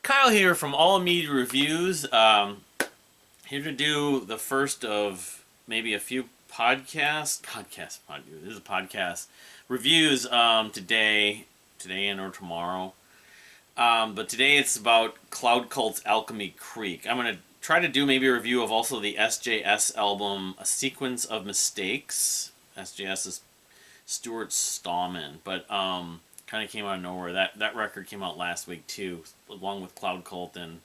Kyle here from All Media Reviews. Here to do the first of maybe a few this is a podcast reviews today and or tomorrow. But today it's about Cloud Cult's Alchemy Creek. I'm gonna try to do maybe a review of also the SJS album, A Sequence of Mistakes. SJS is Stuart Stallman, but kind of came out of nowhere. That record came out last week too, along with Cloud Cult and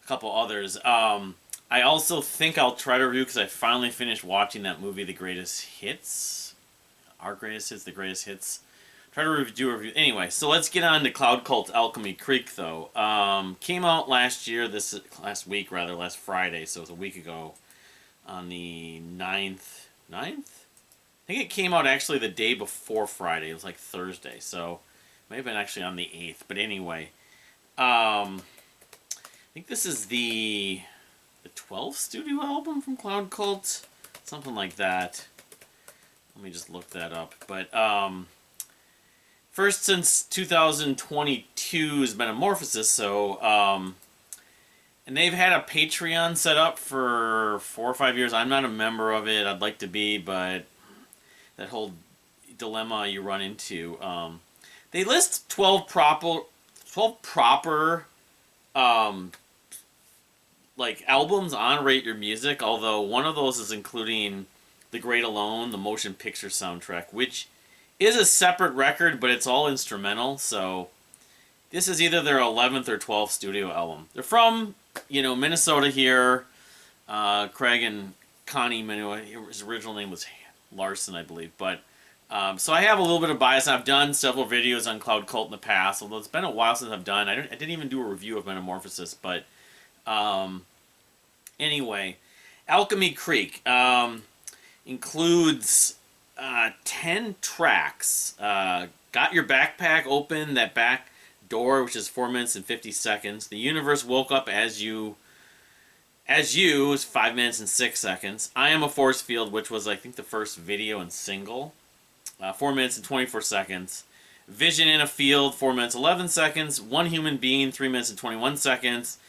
a couple others. I also think I'll try to review because I finally finished watching that movie, The Greatest Hits. Our Greatest Hits, The Greatest Hits. Try to do a review. Anyway, so let's get on to Cloud Cult's Alchemy Creek, though. Came out last Friday, so it was a week ago, on the 9th? 9th? I think it came out actually the day before Friday. It was like Thursday, so it may have been actually on the 8th. But anyway, I think this is the 12th studio album from Cloud Cult, something like that. Let me just look that up. But first since 2022's Metamorphosis, so and they've had a Patreon set up for 4 or 5 years. I'm not a member of it. I'd like to be, but that whole dilemma you run into. They list 12 proper like albums on Rate Your Music, although one of those is including The Great Alone, the motion picture soundtrack, which is a separate record, but it's all instrumental, so this is either their 11th or 12th studio album. They're from, Minnesota here. Craig and Connie Minow, his original name was Larson, I believe, but so I have a little bit of bias. I've done several videos on Cloud Cult in the past, although it's been a while since I've done. I didn't even do a review of Metamorphosis, but anyway, Alchemy Creek includes 10 tracks. Got Your Backpack Open, that back door, which is 4 minutes and 50 seconds. The Universe Woke Up As You is 5 minutes and 6 seconds. I Am a Force Field, which was, I think, the first video and single, 4 minutes and 24 seconds. Vision in a Field, 4 minutes 11 seconds. One Human Being, 3 minutes and 21 seconds.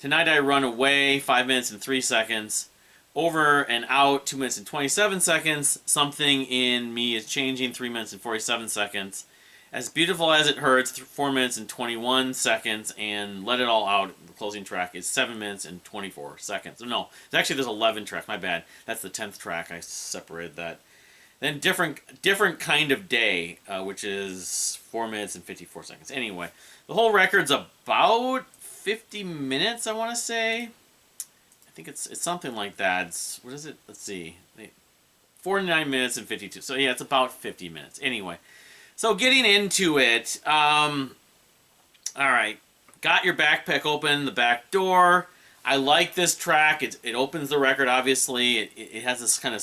Tonight I Run Away, 5 minutes and 3 seconds. Over and Out, 2 minutes and 27 seconds. Something in Me Is Changing, 3 minutes and 47 seconds. As Beautiful as It Hurts, 4 minutes and 21 seconds. And Let It All Out, the closing track, is 7 minutes and 24 seconds. No, there's 11 tracks, my bad. That's the 10th track, I separated that. Then Different Kind of Day, which is 4 minutes and 54 seconds. Anyway, the whole record's about 50 minutes, I want to say. I think it's something like that. What is it? Let's see. 49 minutes and 52. So yeah, it's about 50 minutes. Anyway, so getting into it. All right. Got Your Backpack Open, the back door. I like this track. It opens the record, obviously. It has this kind of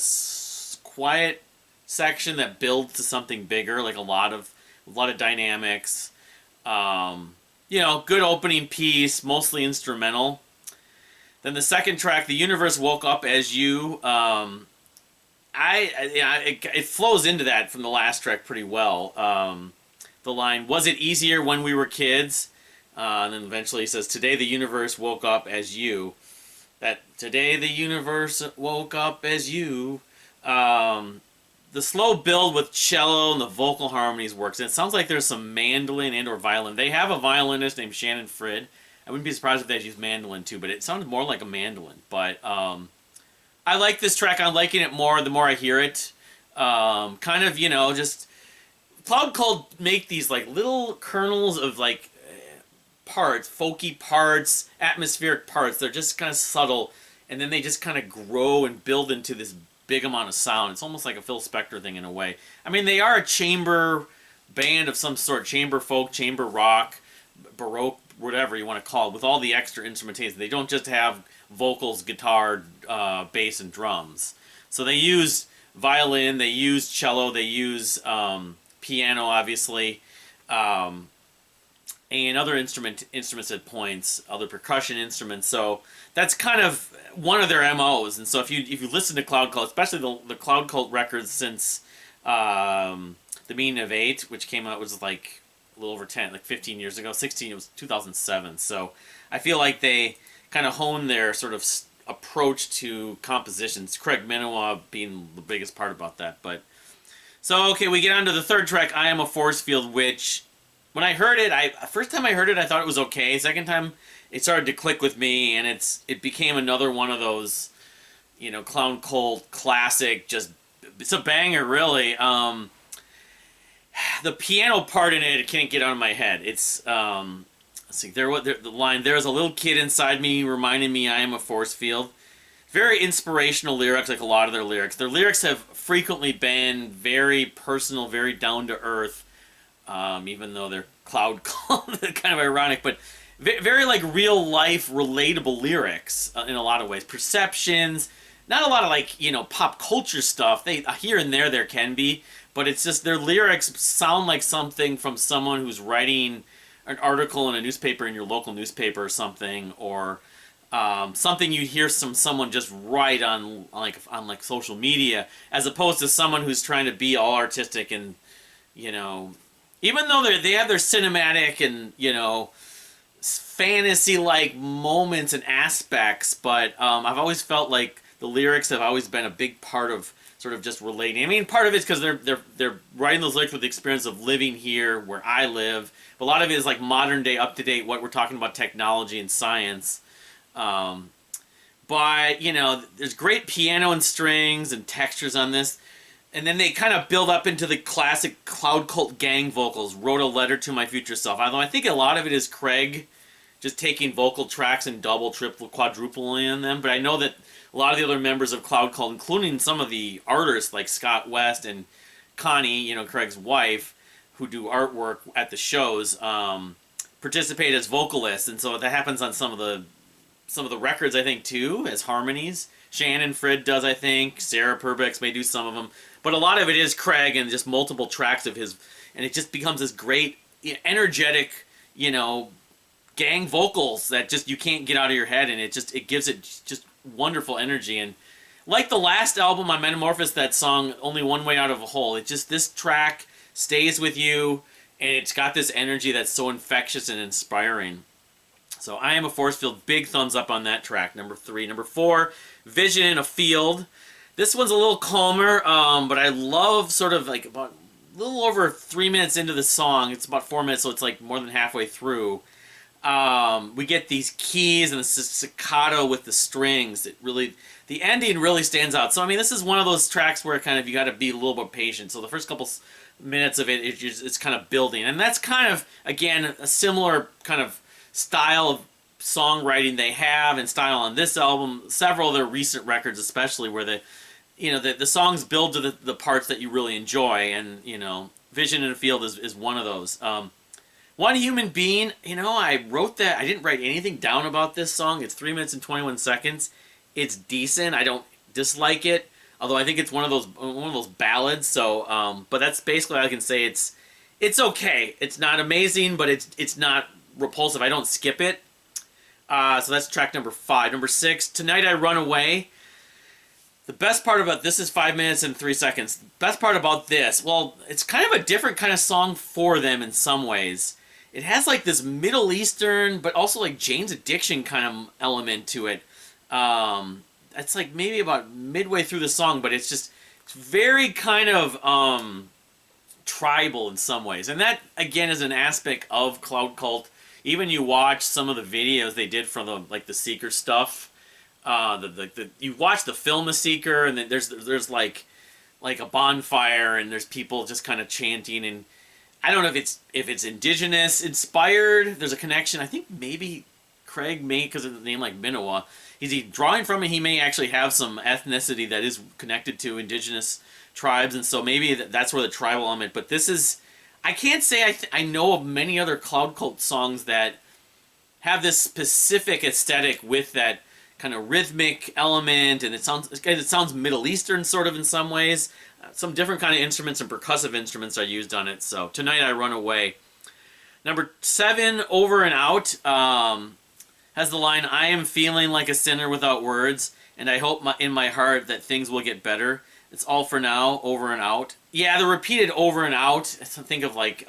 quiet section that builds to something bigger, like a lot of dynamics. Good opening piece, mostly instrumental. Then the second track, The Universe Woke Up As You. It flows into that from the last track pretty well. The line, was it easier when we were kids? And then eventually he says, today the universe woke up as you. That today the universe woke up as you. The slow build with cello and the vocal harmonies works. And it sounds like there's some mandolin and or violin. They have a violinist named Shannon Frid. I wouldn't be surprised if they used mandolin too, but it sounded more like a mandolin. But I like this track. I'm liking it more the more I hear it. Just Cloud Cult make these like little kernels of like parts, folky parts, atmospheric parts. They're just kind of subtle, and then they just kind of grow and build into this big amount of sound. It's almost like a Phil Spector thing in a way. I mean, they are a chamber band of some sort, chamber folk, chamber rock, baroque, whatever you want to call it, with all the extra instrumentation. They don't just have vocals, guitar, bass, and drums. So they use violin, they use cello, they use piano, obviously, and other instruments at points, other percussion instruments. So that's kind of one of their MOs. And so if you listen to Cloud Cult, especially the Cloud Cult records since The Meaning of Eight, which came out, was like a little over 10, like 15 years ago. 16, it was 2007. So I feel like they kind of honed their sort of approach to compositions. Craig Minowa being the biggest part about that. But so okay, we get on to the third track, "I Am a Force Field," which when I heard it, first time I heard it, I thought it was okay. Second time, it started to click with me, and it became another one of those, Clown Cult classic. Just it's a banger, really. The piano part in it, I can't get out of my head. It's let's see, the line, "There's a little kid inside me reminding me I am a force field." Very inspirational lyrics, like a lot of their lyrics. Their lyrics have frequently been very personal, very down to earth. Even though they're cloud called, kind of ironic, but very like real life relatable lyrics in a lot of ways. Perceptions, not a lot of like pop culture stuff. They here and there can be, but it's just their lyrics sound like something from someone who's writing an article in a newspaper, in your local newspaper or something, or something you hear someone just write on social media, as opposed to someone who's trying to be all artistic and even though they have their cinematic and fantasy like moments and aspects, but I've always felt like the lyrics have always been a big part of sort of just relating. I mean, part of it's because they're writing those lyrics with the experience of living here where I live. But a lot of it is like modern day, up to date, what we're talking about, technology and science. But there's great piano and strings and textures on this. And then they kind of build up into the classic Cloud Cult gang vocals, "Wrote a Letter to My Future Self." Although I think a lot of it is Craig just taking vocal tracks and double, triple, quadrupling them. But I know that a lot of the other members of Cloud Cult, including some of the artists like Scott West and Connie, Craig's wife, who do artwork at the shows, participate as vocalists. And so that happens on some of the records, I think, too, as harmonies. Shannon Frid does, I think. Sarah Purbex may do some of them. But a lot of it is Craig and just multiple tracks of his, and it just becomes this great, energetic, gang vocals that just you can't get out of your head, and it gives it just wonderful energy. And like the last album on Metamorphosis, that song "Only One Way Out of a Hole," this track stays with you, and it's got this energy that's so infectious and inspiring. So "I Am a Force Field," big thumbs up on that track. Number 3. Number 4, "Vision in a Field." This one's a little calmer, but I love sort of like about a little over 3 minutes into the song. It's about 4 minutes, so it's like more than halfway through. We get these keys and the staccato with the strings. The ending really stands out. So I mean, this is one of those tracks where kind of you got to be a little bit patient. So the first couple minutes of it, it's kind of building, and that's kind of again a similar kind of style of songwriting they have and style on this album. Several of their recent records, especially, where the songs build to the parts that you really enjoy, and "Vision in a Field" is one of those. "One Human Being," I wrote that. I didn't write anything down about this song. It's 3 minutes and 21 seconds. It's decent. I don't dislike it, although I think it's one of those ballads. So, but that's basically all I can say. It's okay. It's not amazing, but it's not repulsive. I don't skip it. So that's track number 5. Number 6, "Tonight I Run Away." The best part about this is 5 minutes and 3 seconds. Best part about this, well, it's kind of a different kind of song for them in some ways. It has like this Middle Eastern, but also like Jane's Addiction kind of element to it. It's like maybe about midway through the song, but it's very kind of tribal in some ways. And that, again, is an aspect of Cloud Cult. Even you watch some of the videos they did from the Seeker stuff. You watch the film The Seeker, and then there's like a bonfire, and there's people just kind of chanting, and I don't know if it's indigenous inspired. There's a connection. I think maybe Craig may, because of the name like Minowa, is he drawing from it? He may actually have some ethnicity that is connected to indigenous tribes, and so maybe that's where the tribal element. But this is, I can't say I know of many other Cloud Cult songs that have this specific aesthetic with that kind of rhythmic element, and it sounds Middle Eastern sort of in some ways. Some different kind of instruments and percussive instruments are used on it. So "Tonight I Run Away." Number 7, "Over and Out," has the line, "I am feeling like a sinner without words, and I hope in my heart that things will get better. It's all for now, over and out." Yeah, the repeated "over and out," I think of like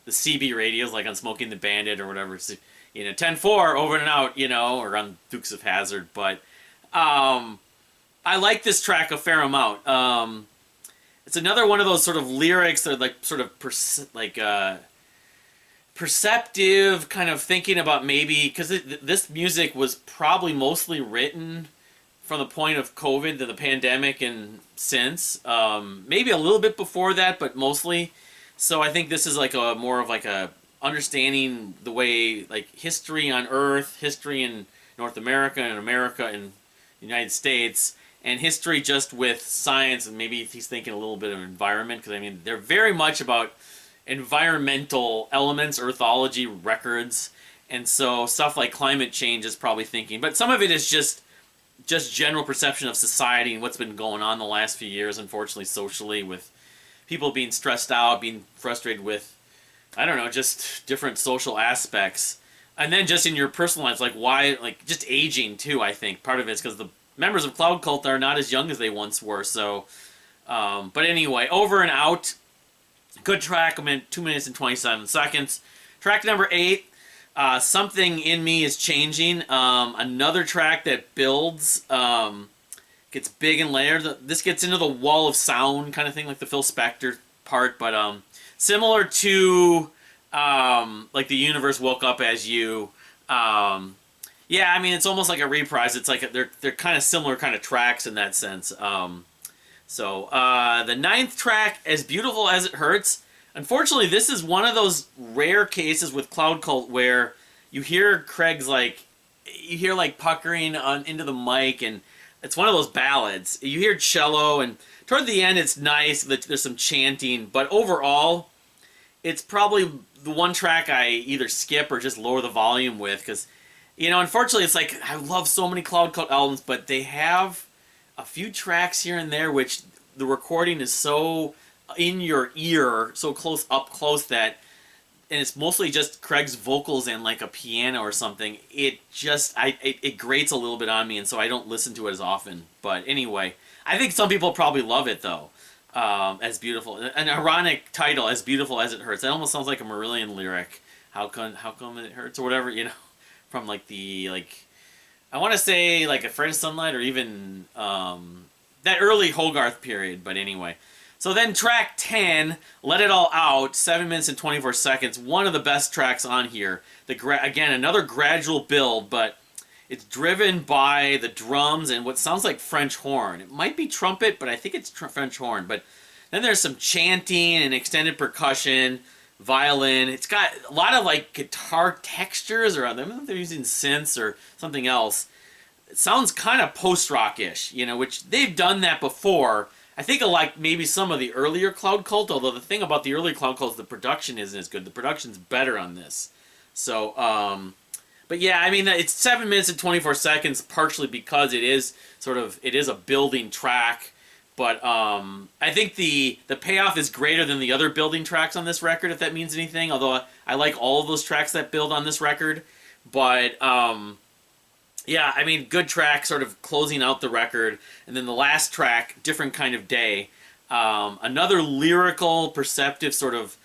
the CB radios, like on Smoking the Bandit or whatever. So, 10-4 over and out, or on Dukes of Hazzard. But I like this track a fair amount. It's another one of those sort of lyrics that are like sort of perceptive, kind of thinking about maybe, because this music was probably mostly written from the point of COVID to the pandemic and since. Maybe a little bit before that, but mostly. So I think this is like a more of like a understanding the way like history on Earth, history in North America and America and the United States, and history just with science, and maybe he's thinking a little bit of environment, because I mean they're very much about environmental elements, earthology, records, and so stuff like climate change is probably thinking, but some of it is just general perception of society and what's been going on the last few years, unfortunately, socially, with people being stressed out, being frustrated with, I don't know, just different social aspects. And then just in your personal lives, like why, like just aging too, I think. Part of it is because the members of Cloud Cult are not as young as they once were, so. But anyway, Over and Out. Good track, 2 minutes and 27 seconds. Track number 8. Something in Me is Changing. Another track that builds, gets big and layered. This gets into the wall of sound kind of thing, like the Phil Spector part, but similar to like The Universe Woke Up As You. Yeah, I mean it's almost like a reprise. It's like they're kind of similar kind of tracks in that sense. So the 9th track, As Beautiful As It Hurts. Unfortunately, this is one of those rare cases with Cloud Cult where you hear Craig's like puckering into the mic, and it's one of those ballads. You hear cello, and toward the end it's nice. There's some chanting, but overall, it's probably the one track I either skip or just lower the volume with, because, unfortunately, it's like I love so many Cloud Cult albums, but they have a few tracks here and there which the recording is so in your ear, so close that, and it's mostly just Craig's vocals and like a piano or something. It grates a little bit on me, and so I don't listen to it as often. But anyway, I think some people probably love it though. As Beautiful, an ironic title, As Beautiful As It Hurts. That almost sounds like a Marillion lyric. How come it hurts or whatever, from like I want to say like A French Sunlight, or even that early Hogarth period. But anyway. So then track 10, Let It All Out, 7 minutes and 24 seconds. One of the best tracks on here. Again, another gradual build, but it's driven by the drums and what sounds like French horn. It might be trumpet, but I think it's French horn. But then there's some chanting and extended percussion, violin. It's got a lot of like guitar textures, or I don't know if they're using synths or something else. It sounds kind of post-rock-ish, which they've done that before. I think like maybe some of the earlier Cloud Cult, although the thing about the early Cloud Cult is the production isn't as good. The production's better on this. So, but yeah, I mean, it's 7 minutes and 24 seconds, partially because it is a building track. But I think the payoff is greater than the other building tracks on this record, if that means anything. Although I like all of those tracks that build on this record. But yeah, I mean, good track, sort of closing out the record. And then the last track, Different Kind of Day. Another lyrical, perceptive sort of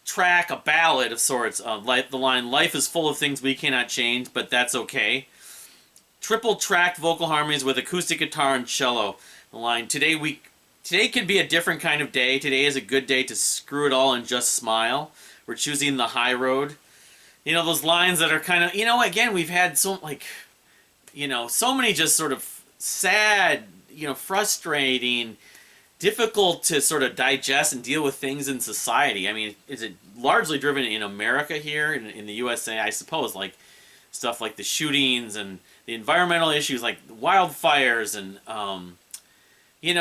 track, a ballad of sorts. Like the line, "Life is full of things we cannot change, but that's okay." Triple tracked vocal harmonies with acoustic guitar and cello. The line, Today could be a different kind of day. Today is a good day to screw it all and just smile. We're choosing the high road." Those lines that are kind of, again, we've had so many just sort of sad, frustrating, difficult to sort of digest and deal with things in society. I mean, is it largely driven in America here, in the USA, I suppose, like stuff like the shootings and the environmental issues like wildfires and,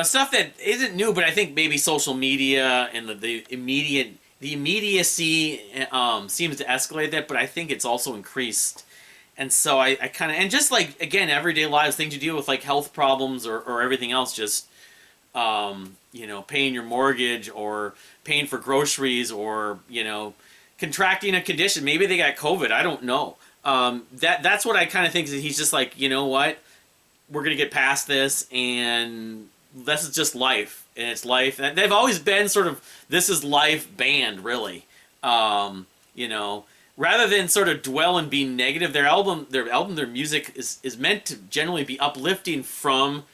stuff that isn't new, but I think maybe social media and the immediacy seems to escalate that, but I think it's also increased. And so I kind of, and just like, again, everyday lives, things you deal with, like health problems or everything else, just, paying your mortgage or paying for groceries or, contracting a condition. Maybe they got COVID. I don't know. That's what I kind of think, is that he's just like, you know what? We're going to get past this, and this is just life. and it's life. And they've always been sort of this is life band, really. You know, rather than sort of dwell and be negative, their music is meant to generally be uplifting from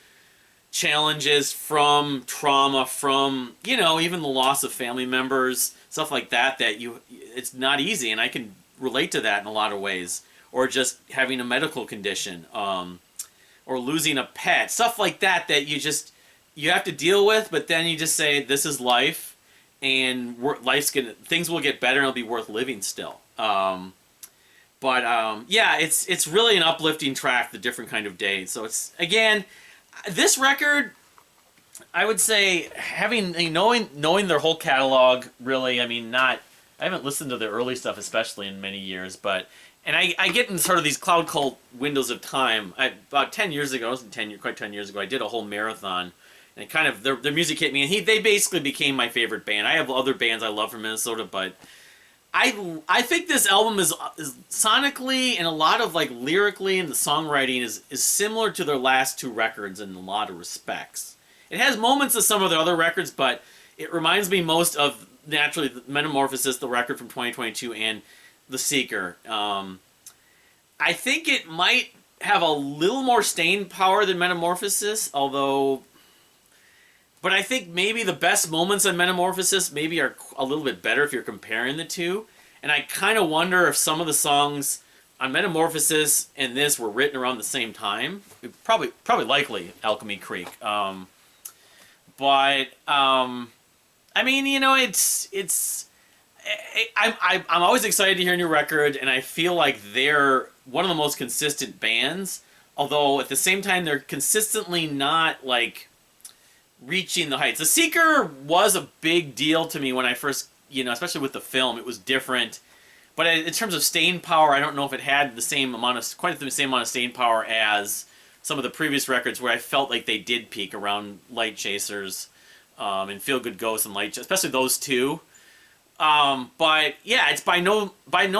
challenges, from trauma, from, you know, even the loss of family members, stuff like that, it's not easy, and I can relate to that in a lot of ways. Or just having a medical condition, or losing a pet, stuff like that you have to deal with, but then you just say, this is life, and things will get better and it'll be worth living still. Yeah, it's really an uplifting track, The Different Kind of Day. So it's, again, this record, I would say, knowing their whole catalog, really, I mean, I haven't listened to their early stuff, especially in many years, and I get in sort of these Cloud Cult windows of time. About 10 years ago, it wasn't quite 10 years ago, I did a whole marathon, and kind of, their music hit me, and they basically became my favorite band. I have other bands I love from Minnesota, but I think this album is sonically and a lot of like lyrically and the songwriting is similar to their last two records in a lot of respects. It has moments of some of their other records, but it reminds me most of naturally Metamorphosis, the record from 2022, and The Seeker. I think it might have a little more staying power than Metamorphosis, but I think maybe the best moments on Metamorphosis maybe are a little bit better if you're comparing the two. And I kind of wonder if some of the songs on Metamorphosis and this were written around the same time. Probably likely Alchemy Creek. I mean, you know, I'm always excited to hear a new record, and I feel like they're one of the most consistent bands. Although at the same time, they're consistently not like reaching the heights. The Seeker was a big deal to me when I first, you know, especially with the film, it was different. But in terms of staying power, I don't know if it had quite the same amount of staying power as some of the previous records where I felt like they did peak around Light Chasers, and Feel Good Ghosts and especially those two. But yeah, it's by no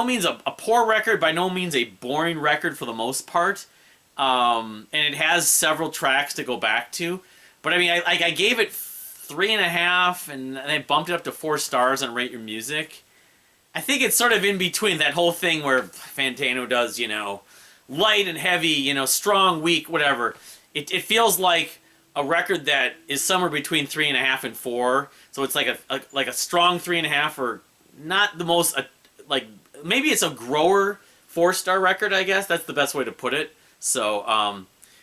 means a poor record, by no means a boring record for the most part. And it has several tracks to go back to. But I mean, I gave it 3.5, and I bumped it up to 4 stars on Rate Your Music. I think it's sort of in between that whole thing where Fantano does, you know, light and heavy, you know, strong, weak, whatever. It feels like a record that is somewhere between 3.5 and 4. So it's like a strong 3.5, or not the most maybe it's a grower 4-star record. I guess that's the best way to put it. So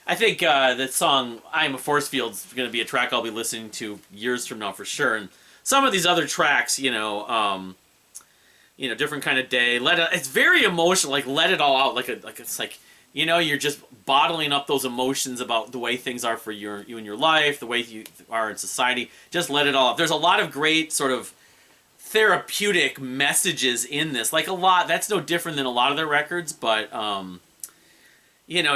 I think that song "I Am a Force Field" is going to be a track I'll be listening to years from now for sure. And some of these other tracks, Different Kind of Day. It's very emotional. Like Let It All Out. It's like, you know, you're just bottling up those emotions about the way things are for you in your life, the way you are in society. Just let it all out. There's a lot of great sort of therapeutic messages in this. Like a lot. That's no different than a lot of their records, but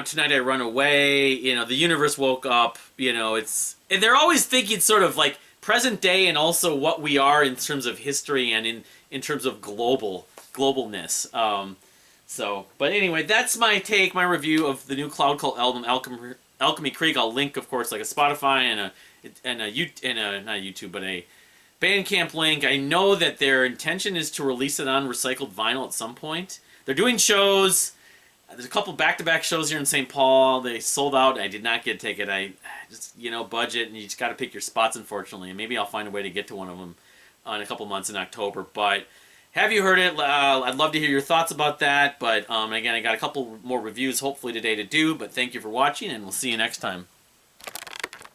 Tonight I Run Away, The Universe Woke Up, and they're always thinking sort of like present day and also what we are in terms of history and in terms of globalness. But anyway, that's my review of the new Cloud Cult album, Alchemy Creek. I'll link, of course, like a Spotify and not YouTube, but a Bandcamp link. I know that their intention is to release it on recycled vinyl at some point. They're doing shows. There's a couple back-to-back shows here in St. Paul. They sold out. I did not get a ticket. I just, budget, and you just got to pick your spots, unfortunately. And maybe I'll find a way to get to one of them in a couple months in October. But have you heard it? I'd love to hear your thoughts about that. But again, I got a couple more reviews hopefully today to do. But thank you for watching, and we'll see you next time.